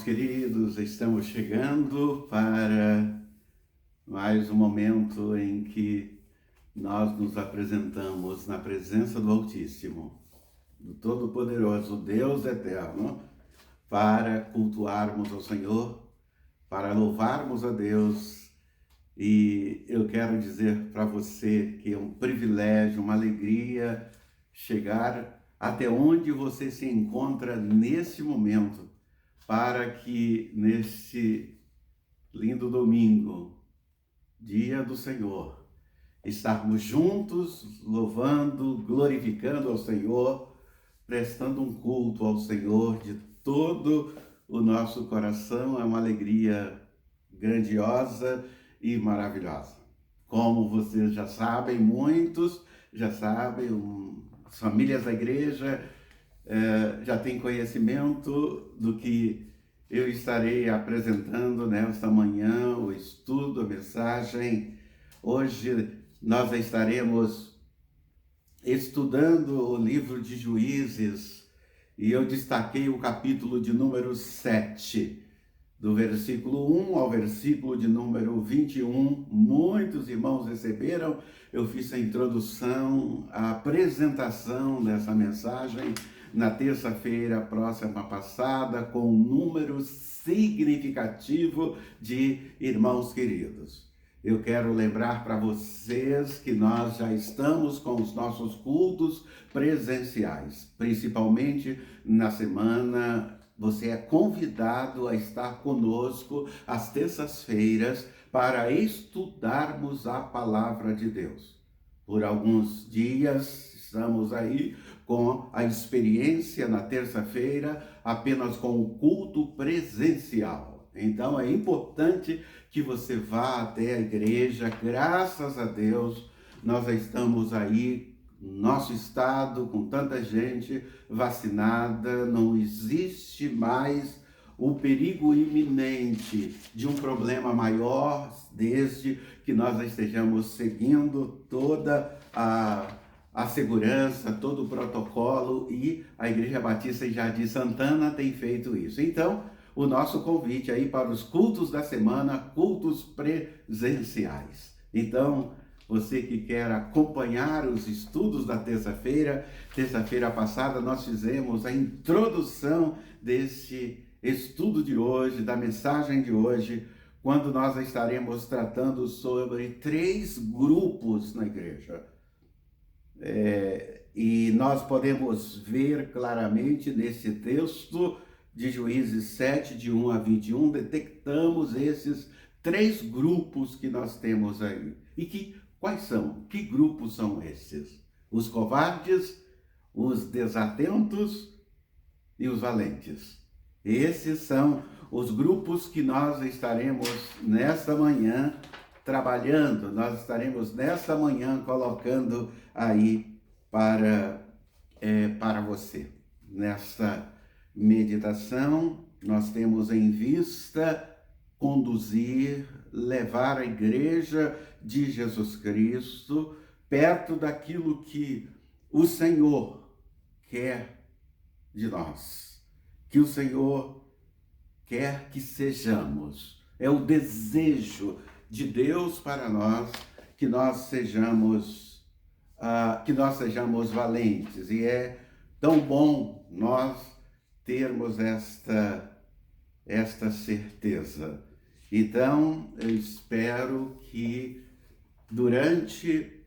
queridos, estamos chegando para mais um momento em que nós nos apresentamos na presença do Altíssimo, do Todo-Poderoso, Deus Eterno, para cultuarmos ao Senhor, para louvarmos a Deus. E eu quero dizer para você que é um privilégio, uma alegria chegar até onde você se encontra nesse momento, para que neste lindo domingo, dia do Senhor, estarmos juntos louvando, glorificando ao Senhor, prestando um culto ao Senhor de todo o nosso coração. É uma alegria grandiosa e maravilhosa. Como vocês já sabem, muitos já sabem, as famílias da igreja já têm conhecimento do que eu estarei apresentando nesta manhã, o estudo, a mensagem. Hoje nós estaremos estudando o livro de Juízes e eu destaquei o capítulo de número 7, do versículo 1 ao versículo de número 21. Muitos irmãos receberam, eu fiz a introdução, a apresentação dessa mensagem na terça-feira próxima passada, com um número significativo de irmãos queridos. Eu quero lembrar para vocês que nós já estamos com os nossos cultos presenciais, principalmente na semana. Você é convidado a estar conosco às terças-feiras para estudarmos a palavra de Deus. Por alguns dias estamos aí com a experiência na terça-feira, apenas com o culto presencial. Então é importante que você vá até a igreja. Graças a Deus, nós estamos aí, nosso estado, com tanta gente vacinada, não existe mais o perigo iminente de um problema maior, desde que nós estejamos seguindo toda a segurança, todo o protocolo, e a Igreja Batista em Jardim Santana tem feito isso. Então, o nosso convite aí para os cultos da semana, cultos presenciais. Então, você que quer acompanhar os estudos da terça-feira passada nós fizemos a introdução desse estudo de hoje, da mensagem de hoje, quando nós estaremos tratando sobre 3 grupos na igreja. E nós podemos ver claramente nesse texto de Juízes 7, de 1 a 21, detectamos esses 3 grupos que nós temos aí. E quais são? Que grupos são esses? Os covardes, os desatentos e os valentes. Esses são os grupos que nós estaremos nesta manhã trabalhando, nós estaremos nesta manhã colocando aí para você. Nesta meditação, nós temos em vista conduzir, levar a igreja de Jesus Cristo perto daquilo que o Senhor quer de nós, que o Senhor quer que sejamos. É o desejo de Deus para nós que nós sejamos valentes. E é tão bom nós termos esta certeza. Então, eu espero que durante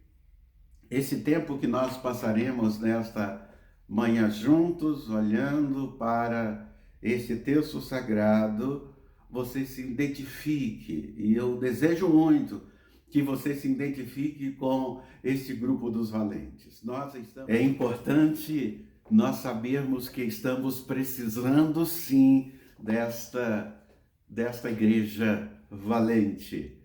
esse tempo que nós passaremos nesta manhã juntos, olhando para esse texto sagrado, você se identifique, e eu desejo muito que você se identifique com este grupo dos valentes. É importante nós sabermos que estamos precisando sim desta igreja valente,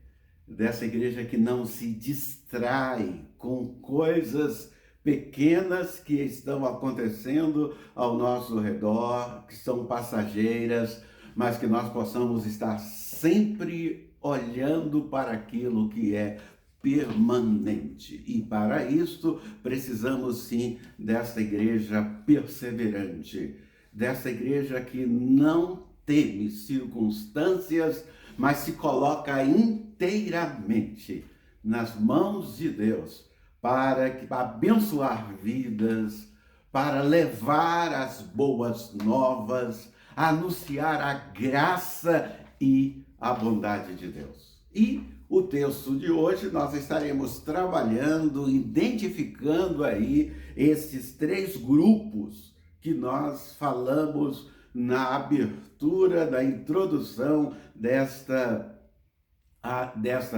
dessa igreja que não se distrai com coisas pequenas que estão acontecendo ao nosso redor, que são passageiras, mas que nós possamos estar sempre olhando para aquilo que é permanente. E para isto precisamos sim desta igreja perseverante, dessa igreja que não teme circunstâncias, mas se coloca inteiramente nas mãos de Deus para abençoar vidas, para levar as boas novas, anunciar a graça e a bondade de Deus. E o texto de hoje nós estaremos trabalhando, identificando aí esses 3 grupos que nós falamos na abertura, da introdução desta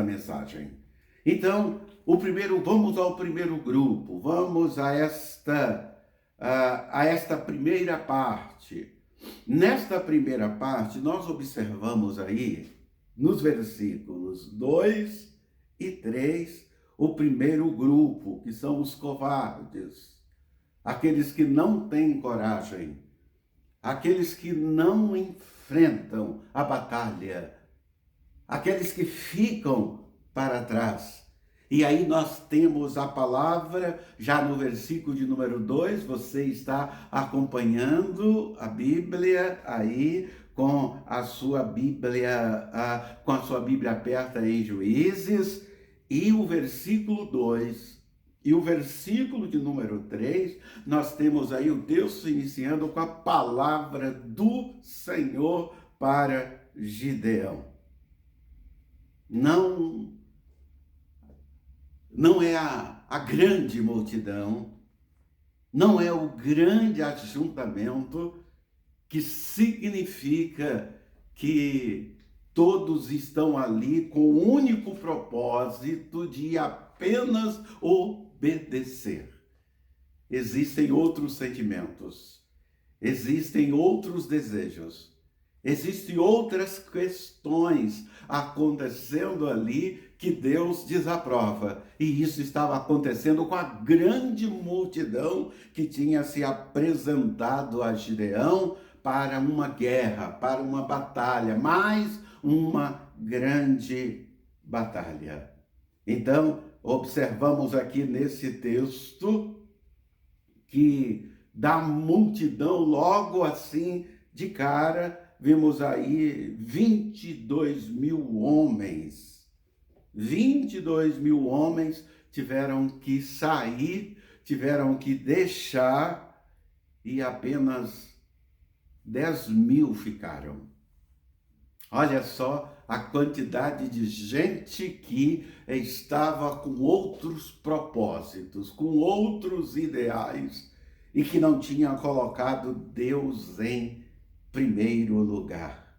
mensagem. Então, vamos ao primeiro grupo, vamos a esta primeira parte. Nesta primeira parte, nós observamos aí, nos versículos 2 e 3, o primeiro grupo, que são os covardes, aqueles que não têm coragem, aqueles que não enfrentam a batalha, aqueles que ficam para trás. E aí nós temos a palavra, já no versículo de número 2, você está acompanhando a Bíblia aí com a sua Bíblia aberta em Juízes, e o versículo 2 e o versículo de número 3, nós temos aí o texto iniciando com a palavra do Senhor para Gideão. Não é a grande multidão, não é o grande ajuntamento que significa que todos estão ali com o único propósito de apenas obedecer. Existem outros sentimentos, existem outros desejos, existem outras questões acontecendo ali que Deus desaprova. E isso estava acontecendo com a grande multidão que tinha se apresentado a Gideão para uma guerra, para uma batalha, mais uma grande batalha. Então, observamos aqui nesse texto que da multidão, logo assim, de cara, vimos aí 22 mil homens. 22 mil homens tiveram que sair, tiveram que deixar, e apenas 10 mil ficaram. Olha só a quantidade de gente que estava com outros propósitos, com outros ideais, e que não tinha colocado Deus em primeiro lugar.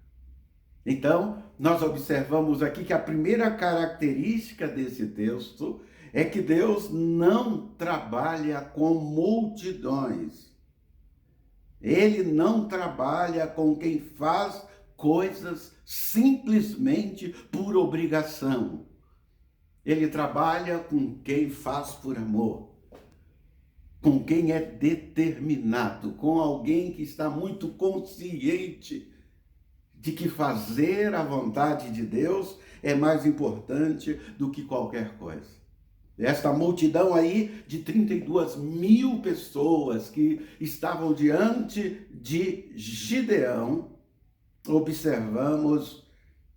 Então, nós observamos aqui que a primeira característica desse texto é que Deus não trabalha com multidões. Ele não trabalha com quem faz coisas simplesmente por obrigação. Ele trabalha com quem faz por amor, com quem é determinado, com alguém que está muito consciente de que fazer a vontade de Deus é mais importante do que qualquer coisa. Esta multidão aí de 32 mil pessoas que estavam diante de Gideão, observamos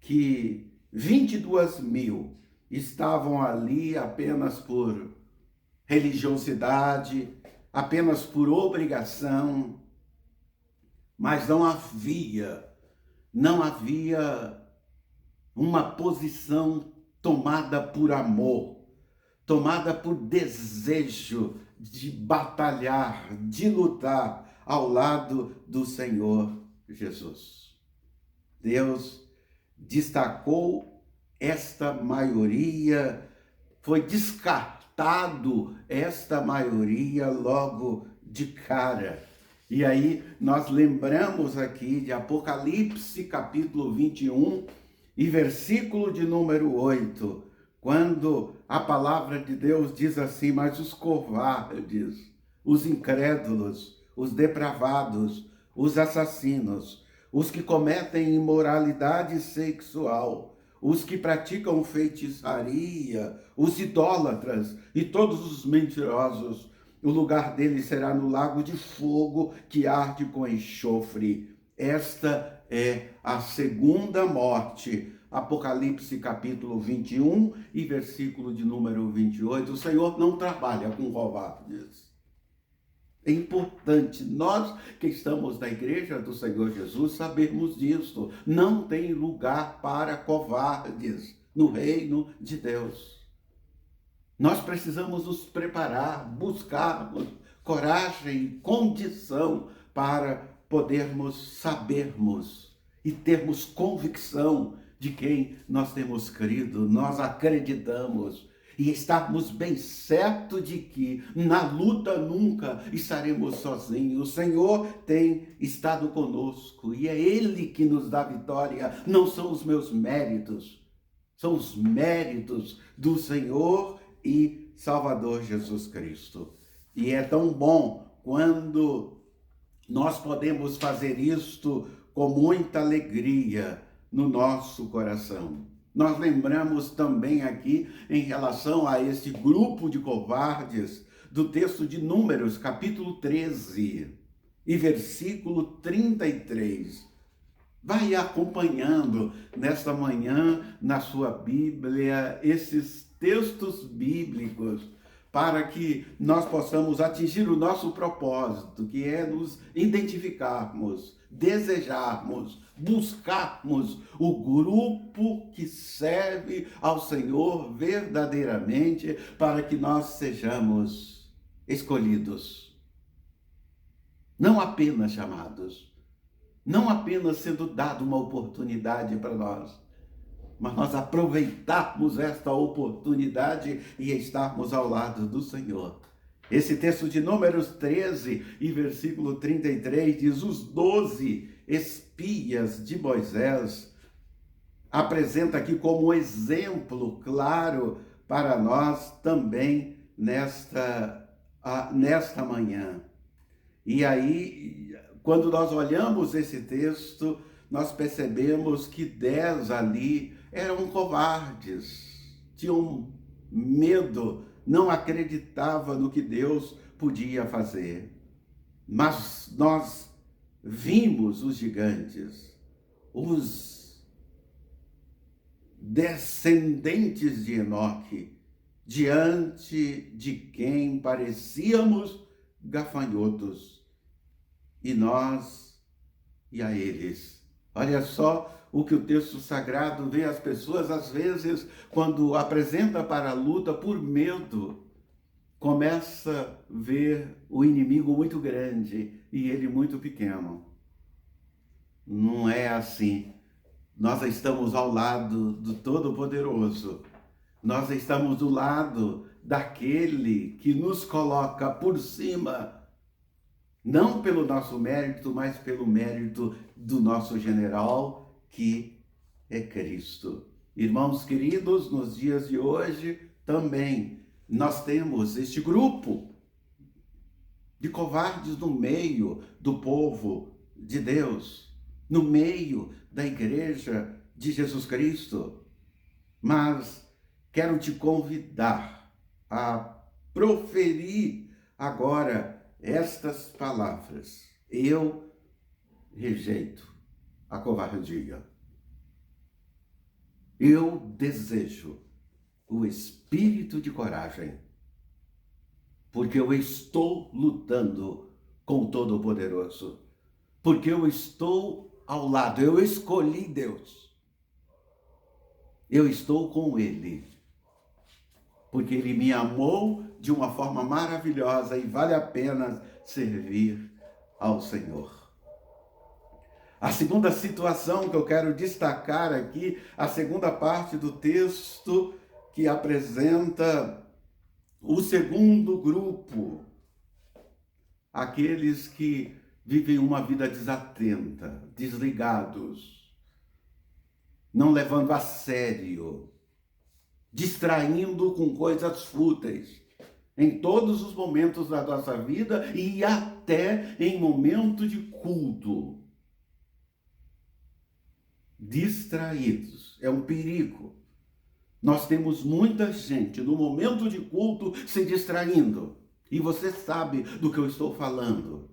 que 22 mil estavam ali apenas por religiosidade, apenas por obrigação, mas não havia uma posição tomada por amor, tomada por desejo de batalhar, de lutar ao lado do Senhor Jesus. Deus destacou esta maioria, foi descartado esta maioria logo de cara. E aí nós lembramos aqui de Apocalipse capítulo 21 e versículo de número 8, quando a palavra de Deus diz assim: mas os covardes, os incrédulos, os depravados, os assassinos, os que cometem imoralidade sexual, os que praticam feitiçaria, os idólatras e todos os mentirosos, o lugar deles será no lago de fogo que arde com enxofre. Esta é a segunda morte. Apocalipse capítulo 21 e versículo de número 28. O Senhor não trabalha com covardes. É importante nós que estamos na igreja do Senhor Jesus sabermos disso. Não tem lugar para covardes no reino de Deus. Nós precisamos nos preparar, buscarmos coragem e condição para podermos sabermos e termos convicção de quem nós temos crido, nós acreditamos e estarmos bem certos de que na luta nunca estaremos sozinhos. O Senhor tem estado conosco e é Ele que nos dá vitória, não são os meus méritos, são os méritos do Senhor e Salvador Jesus Cristo. E é tão bom quando nós podemos fazer isto com muita alegria no nosso coração. Nós lembramos também aqui, em relação a esse grupo de covardes, do texto de Números, capítulo 13 e versículo 33. Vai acompanhando nesta manhã, na sua Bíblia, esses textos bíblicos, para que nós possamos atingir o nosso propósito, que é nos identificarmos, desejarmos, buscarmos o grupo que serve ao Senhor verdadeiramente, para que nós sejamos escolhidos, não apenas chamados, não apenas sendo dada uma oportunidade para nós, mas nós aproveitarmos esta oportunidade e estarmos ao lado do Senhor. Esse texto de Números 13 e versículo 33 diz: os 12 espias de Moisés apresenta aqui como exemplo claro para nós também nesta manhã. E aí, quando nós olhamos esse texto, nós percebemos que 10 ali eram covardes, tinham medo, não acreditavam no que Deus podia fazer. Mas nós vimos os gigantes, os descendentes de Enoque, diante de quem parecíamos gafanhotos, e nós e a eles. Olha só o que o texto sagrado vê as pessoas, às vezes, quando apresenta para a luta por medo, começa a ver o inimigo muito grande e ele muito pequeno. Não é assim. Nós estamos ao lado do Todo-Poderoso. Nós estamos do lado daquele que nos coloca por cima, não pelo nosso mérito, mas pelo mérito do nosso general, que é Cristo. Irmãos queridos, nos dias de hoje também nós temos este grupo de covardes no meio do povo de Deus, no meio da igreja de Jesus Cristo. Mas quero te convidar a proferir agora estas palavras: eu rejeito a covardia. Eu desejo o espírito de coragem, porque eu estou lutando com o Todo-Poderoso, porque eu estou ao lado, eu escolhi Deus, eu estou com Ele, porque Ele me amou de uma forma maravilhosa e vale a pena servir ao Senhor. A segunda situação que eu quero destacar aqui, a segunda parte do texto que apresenta o segundo grupo, aqueles que vivem uma vida desatenta, desligados, não levando a sério, distraindo com coisas fúteis, em todos os momentos da nossa vida e até em momento de culto. Distraídos, é um perigo. Nós temos muita gente no momento de culto se distraindo. E você sabe do que eu estou falando.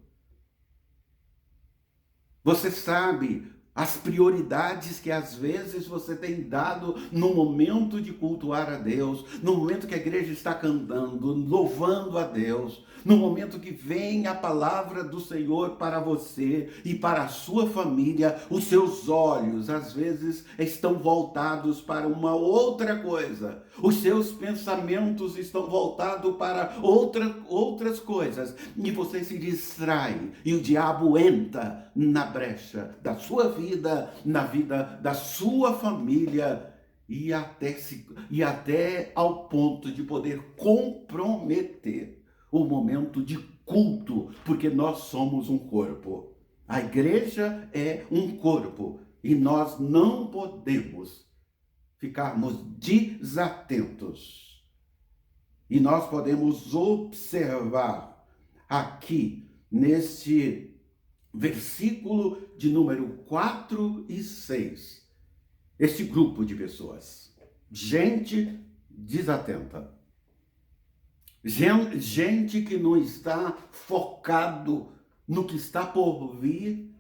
Você sabe as prioridades que às vezes você tem dado no momento de cultuar a Deus, no momento que a igreja está cantando, louvando a Deus, no momento que vem a palavra do Senhor para você e para a sua família, os seus olhos às vezes estão voltados para uma outra coisa, os seus pensamentos estão voltados para outras coisas, e você se distrai, e o diabo entra na brecha da sua vida, na vida da sua família, e até ao ponto de poder comprometer o momento de culto, porque nós somos um corpo. A igreja é um corpo e nós não podemos ficarmos desatentos. E nós podemos observar aqui neste versículo de número 4 e 6, este grupo de pessoas, gente desatenta. Gente que não está focado no que está por vir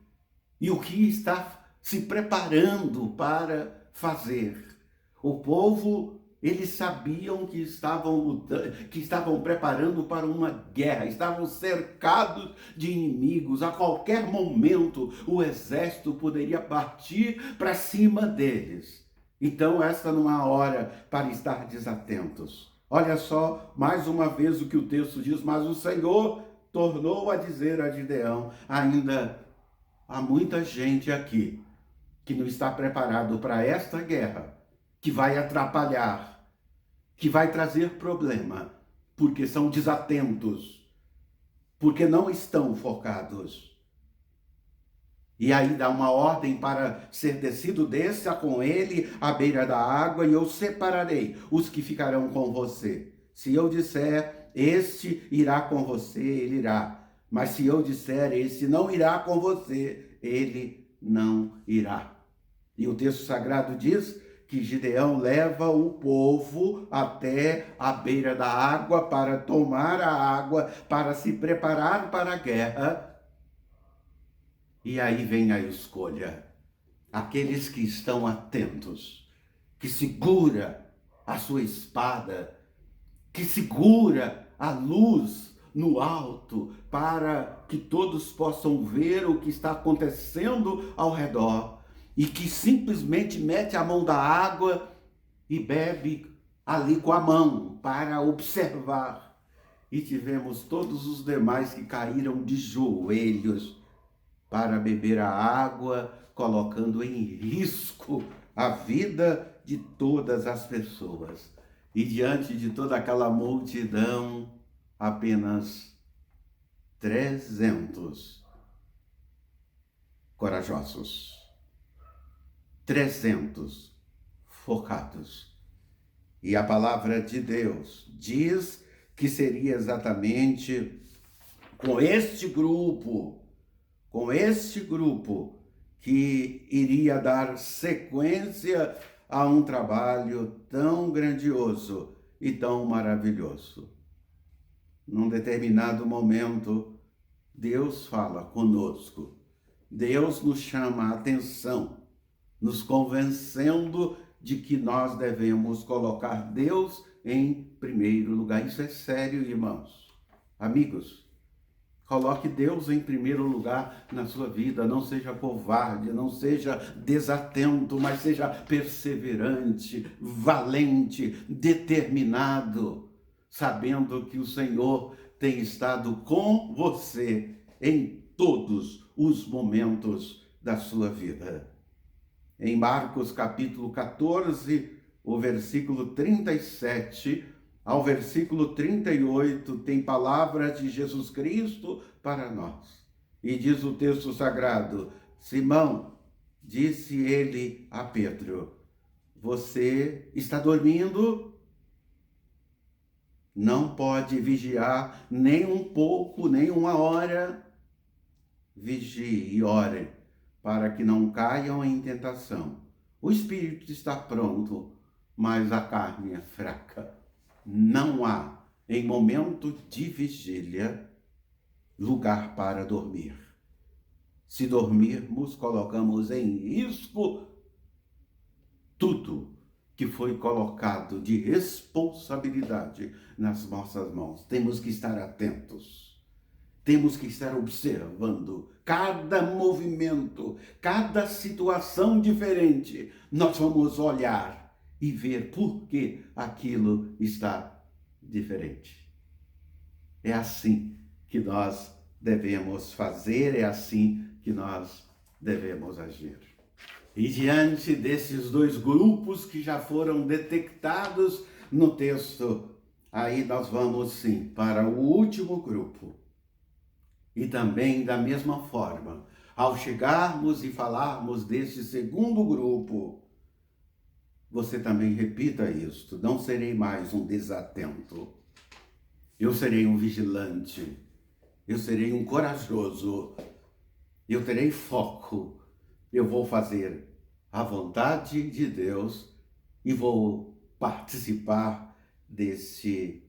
e o que está se preparando para fazer. O povo, eles sabiam que estavam lutando, que estavam preparando para uma guerra, estavam cercados de inimigos. A qualquer momento o exército poderia partir para cima deles. Então esta não é a hora para estar desatentos. Olha só, mais uma vez o que o texto diz: mas o Senhor tornou a dizer a Gideão: ainda há muita gente aqui que não está preparado para esta guerra, que vai atrapalhar, que vai trazer problema, porque são desatentos, porque não estão focados. E aí dá uma ordem para ser descido, desça com ele à beira da água, e eu separarei os que ficarão com você. Se eu disser, este irá com você, ele irá. Mas se eu disser, este não irá com você, ele não irá. E o texto sagrado diz que Gideão leva o povo até a beira da água para tomar a água, para se preparar para a guerra. E aí vem a escolha. Aqueles que estão atentos, que segura a sua espada, que segura a luz no alto para que todos possam ver o que está acontecendo ao redor, e que simplesmente mete a mão da água e bebe ali com a mão para observar. E tivemos todos os demais que caíram de joelhos para beber a água, colocando em risco a vida de todas as pessoas. E diante de toda aquela multidão, apenas 300 corajosos, 300 focados. E a palavra de Deus diz que seria exatamente com este grupo que iria dar sequência a um trabalho tão grandioso e tão maravilhoso. Num determinado momento, Deus fala conosco. Deus nos chama a atenção, nos convencendo de que nós devemos colocar Deus em primeiro lugar. Isso é sério, irmãos. Amigos, coloque Deus em primeiro lugar na sua vida. Não seja covarde, não seja desatento, mas seja perseverante, valente, determinado, sabendo que o Senhor tem estado com você em todos os momentos da sua vida. Em Marcos capítulo 14, o versículo 37 ao versículo 38, tem palavra de Jesus Cristo para nós. E diz o texto sagrado: Simão, disse ele a Pedro, você está dormindo? Não pode vigiar nem um pouco, nem uma hora. Vigie e ore, para que não caiam em tentação. O espírito está pronto, mas a carne é fraca. Não há, em momento de vigília, lugar para dormir. Se dormirmos, colocamos em risco tudo que foi colocado de responsabilidade nas nossas mãos. Temos que estar atentos. Temos que estar observando cada movimento, cada situação diferente. Nós vamos olhar e ver por que aquilo está diferente. É assim que nós devemos fazer, é assim que nós devemos agir. E diante desses dois grupos que já foram detectados no texto, aí nós vamos sim para o último grupo. E também da mesma forma, ao chegarmos e falarmos desse segundo grupo, você também repita isto: não serei mais um desatento. Eu serei um vigilante. Eu serei um corajoso. Eu terei foco. Eu vou fazer a vontade de Deus e vou participar desse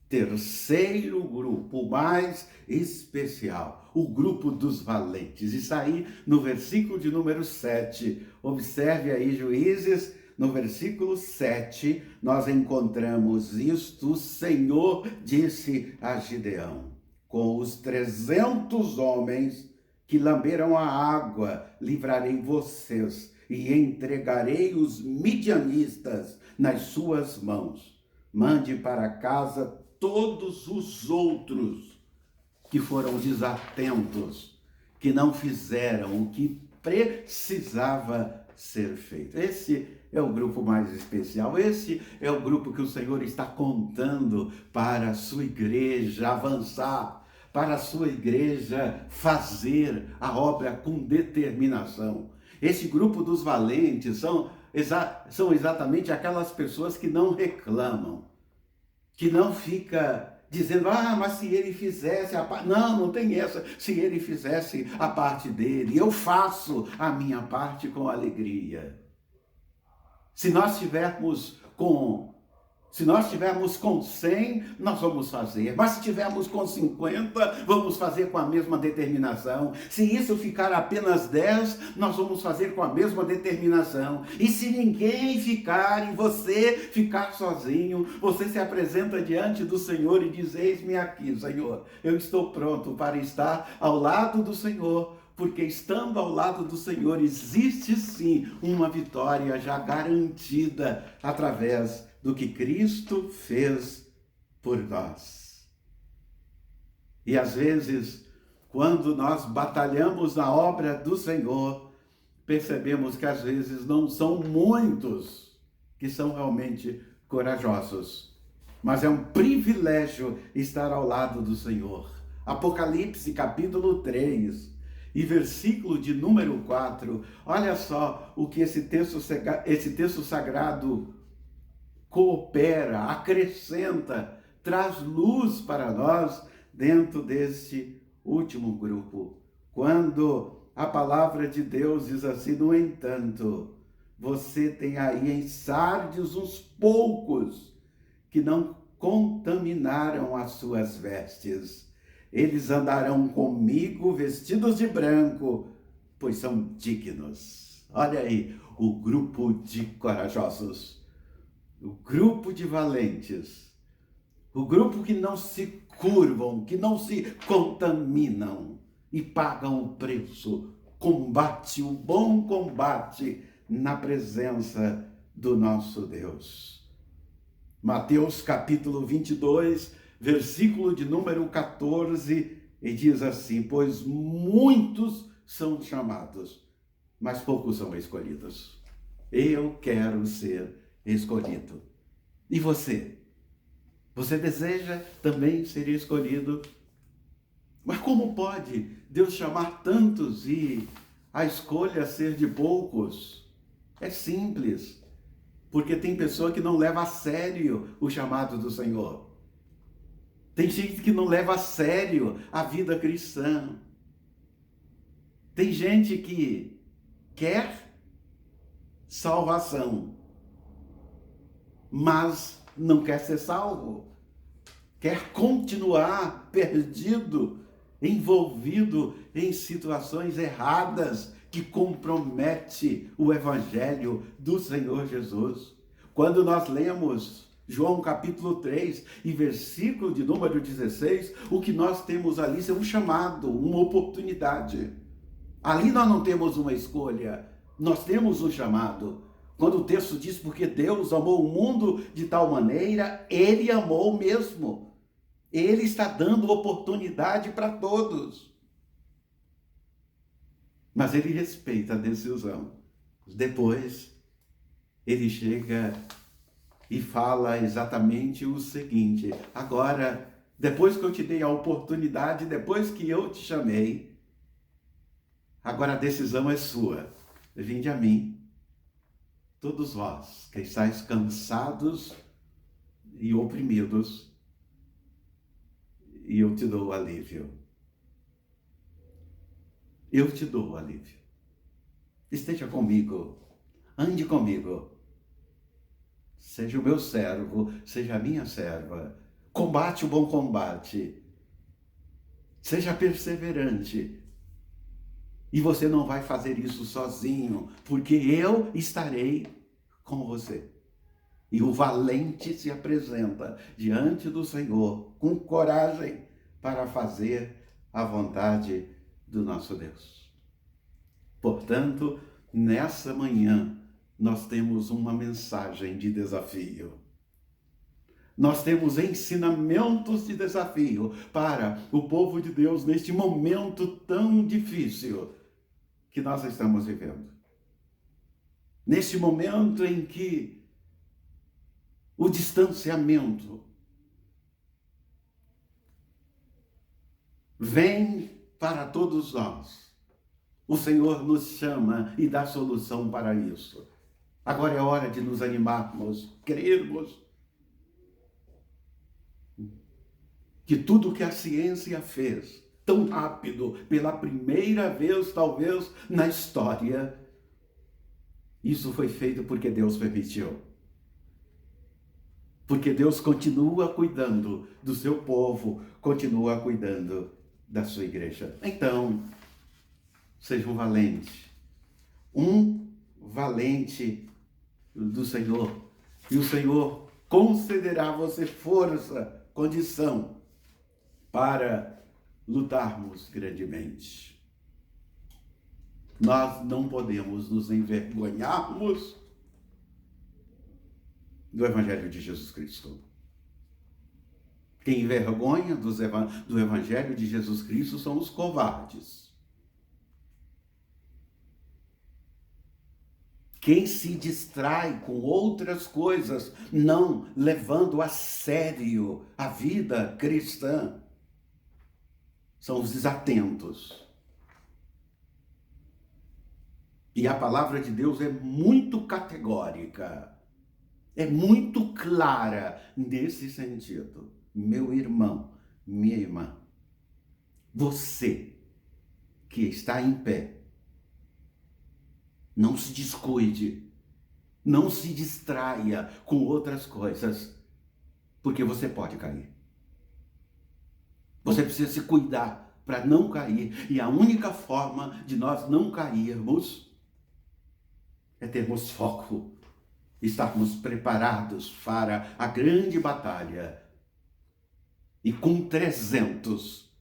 terceiro grupo mais especial, o grupo dos valentes. Isso aí no versículo de número 7. Observe aí, Juízes, no versículo 7, nós encontramos isto: o Senhor disse a Gideão: com os 300 homens que lamberam a água, livrarei vocês e entregarei os midianistas nas suas mãos. Mande para casa todos os outros que foram desatentos, que não fizeram o que precisava ser feito. Esse é o grupo mais especial, esse é o grupo que o Senhor está contando para a sua igreja avançar, para a sua igreja fazer a obra com determinação. Esse grupo dos valentes são exatamente aquelas pessoas que não reclamam, que não fica dizendo: mas se ele fizesse a parte... Não tem essa. Se ele fizesse a parte dele, eu faço a minha parte com alegria. Se nós tivermos com 100, nós vamos fazer. Mas se tivermos com 50, vamos fazer com a mesma determinação. Se isso ficar apenas 10, nós vamos fazer com a mesma determinação. E se ninguém ficar e você ficar sozinho, você se apresenta diante do Senhor e diz: eis-me aqui, Senhor. Eu estou pronto para estar ao lado do Senhor. Porque estando ao lado do Senhor, existe sim uma vitória já garantida através do que Cristo fez por nós. E às vezes, quando nós batalhamos na obra do Senhor, percebemos que às vezes não são muitos que são realmente corajosos. Mas é um privilégio estar ao lado do Senhor. Apocalipse capítulo 3. E versículo de número 4, olha só o que esse texto sagrado coopera, acrescenta, traz luz para nós dentro desse último grupo. Quando a palavra de Deus diz assim: no entanto, você tem aí em Sardes uns poucos que não contaminaram as suas vestes. Eles andarão comigo vestidos de branco, pois são dignos. Olha aí o grupo de corajosos, o grupo de valentes, o grupo que não se curvam, que não se contaminam e pagam o preço, combate o bom combate na presença do nosso Deus. Mateus capítulo 22, versículo de número 14, e diz assim: pois muitos são chamados, mas poucos são escolhidos. Eu quero ser escolhido. E você? Você deseja também ser escolhido? Mas como pode Deus chamar tantos e a escolha ser de poucos? É simples, porque tem pessoa que não leva a sério o chamado do Senhor. Tem gente que não leva a sério a vida cristã. Tem gente que quer salvação, mas não quer ser salvo. Quer continuar perdido envolvido em situações erradas que compromete o Evangelho do Senhor Jesus. Quando nós lemos João capítulo 3 e versículo de número 16, o que nós temos ali é um chamado, uma oportunidade. Ali nós não temos uma escolha, nós temos um chamado. Quando o texto diz, porque Deus amou o mundo de tal maneira, Ele amou mesmo. Ele está dando oportunidade para todos. Mas Ele respeita a decisão. Depois, Ele chega e fala exatamente o seguinte: agora, depois que eu te dei a oportunidade, depois que eu te chamei, agora a decisão é sua. Vinde a mim, todos vós que estáis cansados e oprimidos, e eu te dou alívio. Eu te dou alívio. Esteja comigo, ande comigo. Seja o meu servo, seja a minha serva. Combate o bom combate. Seja perseverante. E você não vai fazer isso sozinho, porque eu estarei com você. E o valente se apresenta diante do Senhor com coragem para fazer a vontade do nosso Deus. Portanto, nessa manhã, nós temos uma mensagem de desafio. Nós temos ensinamentos de desafio para o povo de Deus neste momento tão difícil que nós estamos vivendo. Neste momento em que o distanciamento vem para todos nós. O Senhor nos chama e dá solução para isso. Agora é hora de nos animarmos, crermos que tudo que a ciência fez tão rápido, pela primeira vez talvez na história, isso foi feito porque Deus permitiu. Porque Deus continua cuidando do seu povo, continua cuidando da sua igreja. Então, seja um valente do Senhor. E o Senhor concederá a você força, condição para lutarmos grandemente. Nós não podemos nos envergonharmos do Evangelho de Jesus Cristo. Quem envergonha do Evangelho de Jesus Cristo são os covardes. Quem se distrai com outras coisas, não levando a sério a vida cristã, são os desatentos. E a palavra de Deus é muito categórica, é muito clara nesse sentido. Meu irmão, minha irmã, você que está em pé, não se descuide, não se distraia com outras coisas, porque você pode cair. Você precisa se cuidar para não cair, e a única forma de nós não cairmos é termos foco, estarmos preparados para a grande batalha. E com 300,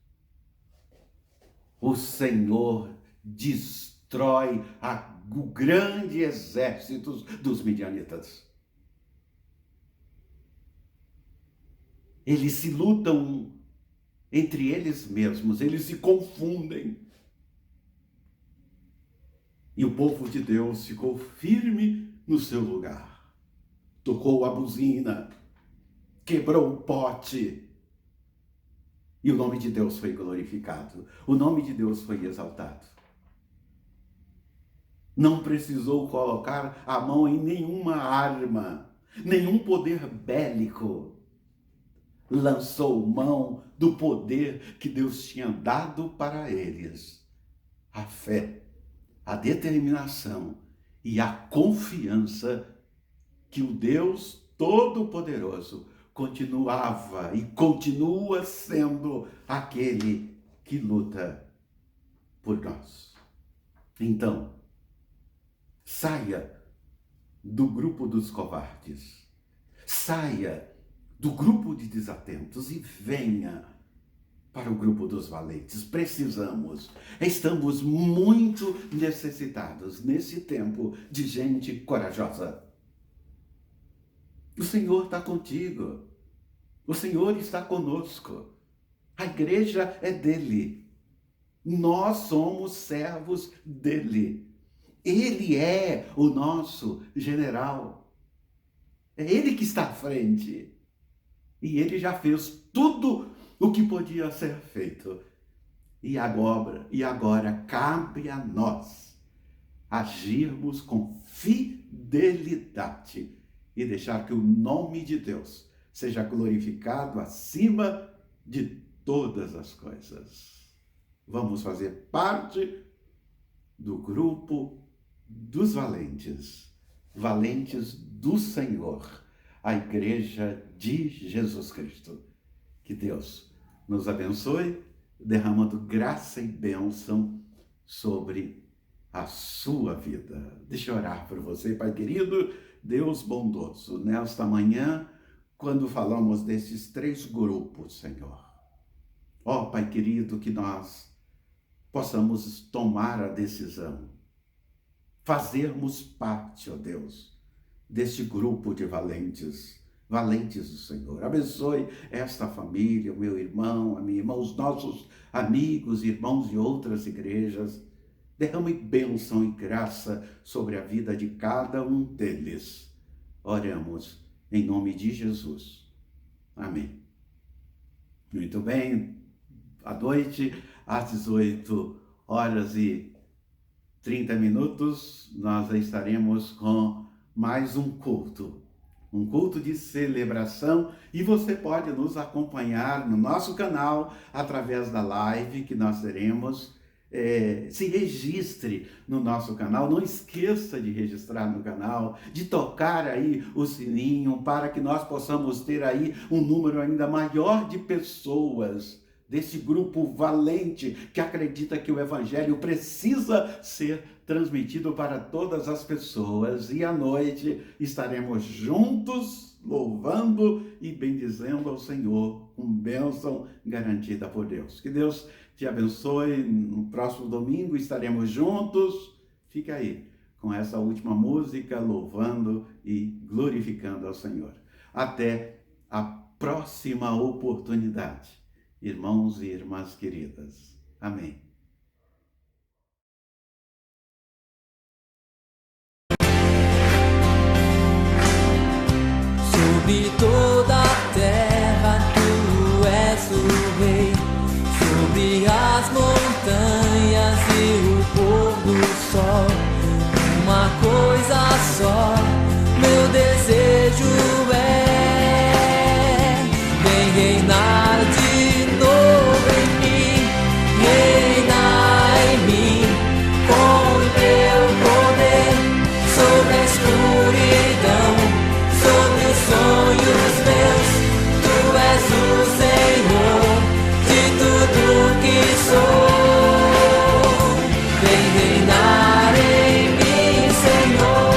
o Senhor destrói o grande exército dos midianitas. Eles se lutam entre eles mesmos, eles se confundem. E o povo de Deus ficou firme no seu lugar. Tocou a buzina, quebrou o pote. E o nome de Deus foi glorificado. O nome de Deus foi exaltado. Não precisou colocar a mão em nenhuma arma, nenhum poder bélico. Lançou mão do poder que Deus tinha dado para eles. A fé, a determinação e a confiança que o Deus Todo-Poderoso continuava e continua sendo aquele que luta por nós. Então, saia do grupo dos covardes, saia do grupo de desatentos e venha para o grupo dos valentes. Estamos muito necessitados nesse tempo de gente corajosa. O Senhor está contigo, o Senhor está conosco, a igreja é dele, nós somos servos dele, ele é o nosso general, é ele que está à frente, e ele já fez tudo o que podia ser feito. E agora cabe a nós agirmos com fidelidade e deixar que o nome de Deus seja glorificado acima de todas as coisas. Vamos fazer parte do grupo dos valentes, valentes do Senhor, a Igreja de Jesus Cristo. Que Deus nos abençoe, derramando graça e bênção sobre a sua vida. Deixa eu orar por você, Pai querido, Deus bondoso, nesta manhã, quando falamos desses 3 grupos, Senhor. Ó, Pai querido, que nós possamos tomar a decisão, fazermos parte, ó Deus, deste grupo de valentes do Senhor. Abençoe esta família, o meu irmão, a minha irmã, os nossos amigos, irmãos de outras igrejas. Derrame bênção e graça sobre a vida de cada um deles. Oramos em nome de Jesus. Amém. Muito bem. À noite, às 18h30, nós estaremos com mais um culto de celebração, e você pode nos acompanhar no nosso canal através da live que nós teremos. Se registre no nosso canal, não esqueça de registrar no canal, de tocar aí o sininho para que nós possamos ter aí um número ainda maior de pessoas desse grupo valente que acredita que o Evangelho precisa ser transmitido para todas as pessoas. E à noite estaremos juntos, louvando e bendizendo ao Senhor, com bênção garantida por Deus. Que Deus te abençoe. No próximo domingo estaremos juntos. Fica aí com essa última música, louvando e glorificando ao Senhor. Até a próxima oportunidade, irmãos e irmãs queridas. Amém. Sobre toda a terra tu és o Rei, sobre as montanhas e o pôr do sol. Uma coisa só, meu desejo é vem reinar de novo em mim, reinar em mim com o teu poder sobre a escuridão, sobre os sonhos meus. Tu és o Senhor de tudo que sou. Vem reinar em mim, Senhor.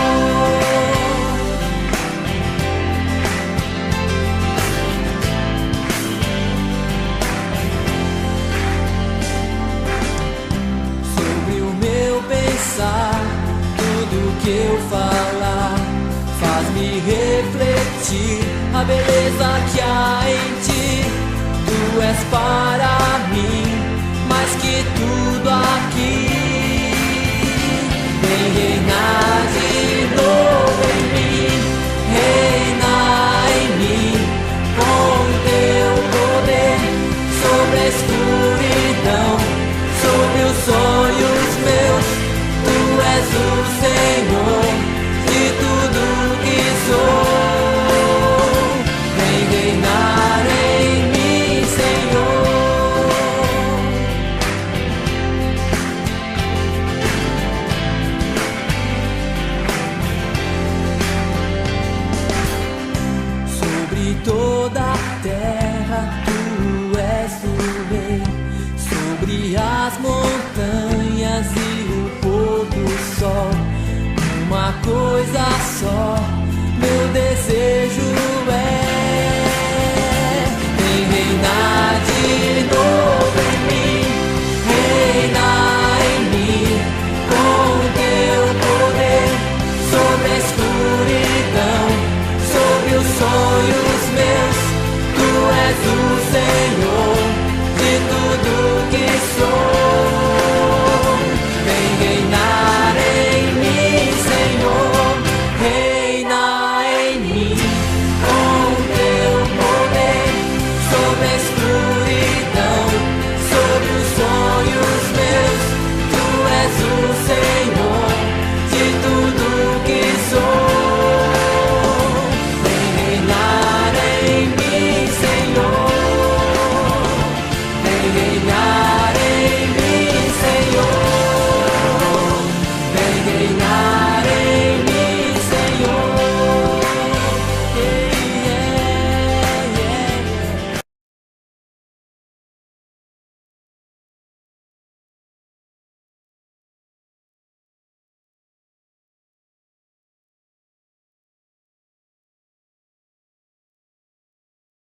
Sobre o meu pensar, tudo que eu falar faz-me refletir a beleza que há em ti. Tu és para mim mais que tudo aqui. Vem reinar de novo em mim, reinar em mim com o teu poder sobre a escuridão, sobre os sonhos meus. Tu és o Senhor de tudo que sou. Vem reinar em mim, Senhor. coisa só.